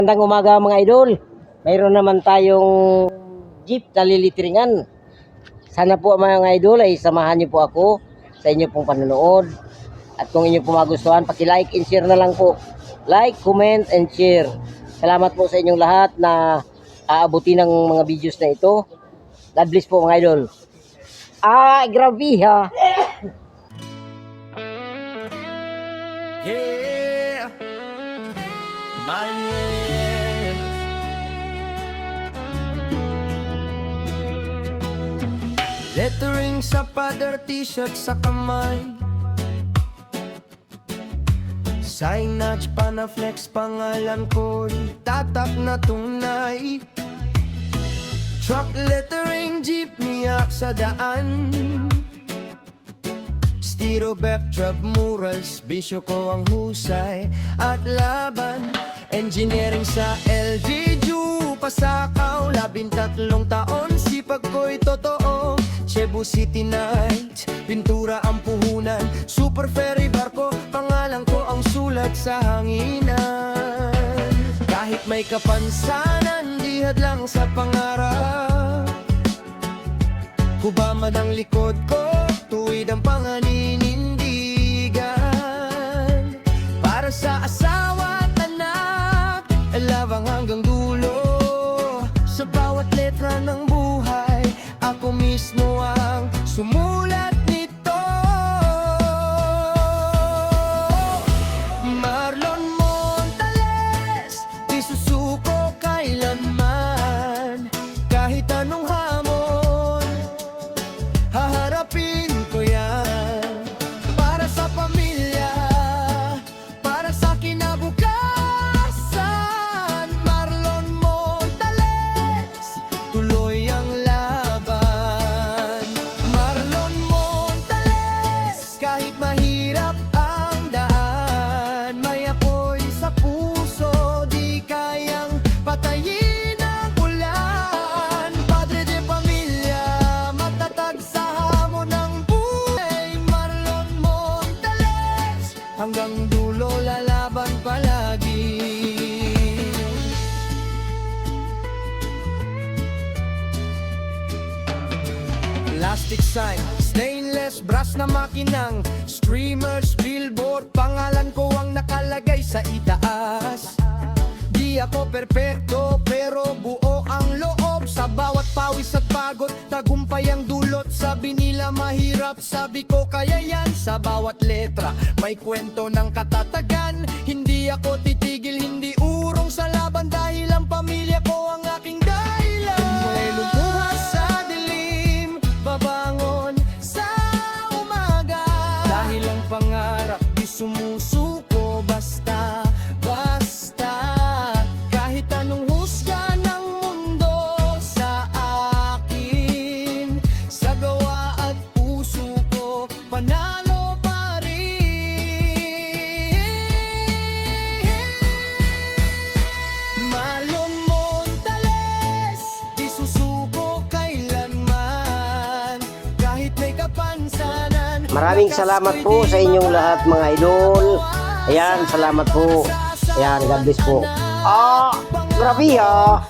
Magandang umaga mga idol. Mayroon naman tayong jeep na lilitringan. Sana po mga idol ay samahan niyo po ako sa inyo pong panonood. At kung inyo po magustuhan, paki-like and share na lang po. Like, comment and share. Salamat po sa inyong lahat na aabuti ng mga videos na ito. God bless po mga idol. Grabe ha. Yeah, my name. Lettering sa pader, t-shirt sa kamay, signage pa na flex, pangalan ko'y tatak na tunay. Truck lettering, jeepney sa daan, Stiro backdrop murals, bisyo ko ang husay at laban. Engineering sa LGU, pasakaw, 13 taon, sipag ko'y totoo. Cebu City Nights, pintura ang puhunan, super ferry barko, pangalan ko ang sulat sa hanginan. Kahit may kapansanan, di hadlang sa pangarap. Kubaman ang likod ko, tuwid ang panganinindigan. Para sa asawa at anak, labang hanggang dulo. Sa bawat letra ng buhay, ako mismo ang sumulat nito. Marlon Montales, di susuko kailanman. Kahit anong hamon, haharapin ko yan. Para sa pamilya, para sa kinabukasan. Marlon Montales, tuloy ang laban. Marlon Montales, kahit mahirap ang daan, may apoy sa puso, di kayang patayin ang ulan. Padre de pamilya, matatag sa hamon ng buhay. Marlon Montales, hanggang dulo lalaban palagi. Plastic sign, stainless brass na makinang, streamers, billboard, pangalan ko ang nakalagay sa itaas. Di ako perpekto pero buo ang loob. Sa bawat pawis at pagod, tagumpay ang dulot. Sabi nila mahirap, sabi ko kaya yan. Sa bawat letra, may kwento ng katatagan. Hindi ako titigil, hindi urong sa laban, dahil ang pamilya ko ang aking dahilan. May lumuha sa dilim, babangon sa umaga, dahil ang pangarap di sumusuko basta, basta. Kahit anong husga ng mundo sa akin, sa gawa at puso ko, panalo pa rin. Marlon Montales, di susuko kailanman. Kahit may kapansanan. Maraming salamat po sa inyong lahat mga idol. Ayan, salamat po. Ayan, God bless po. Grabe ha.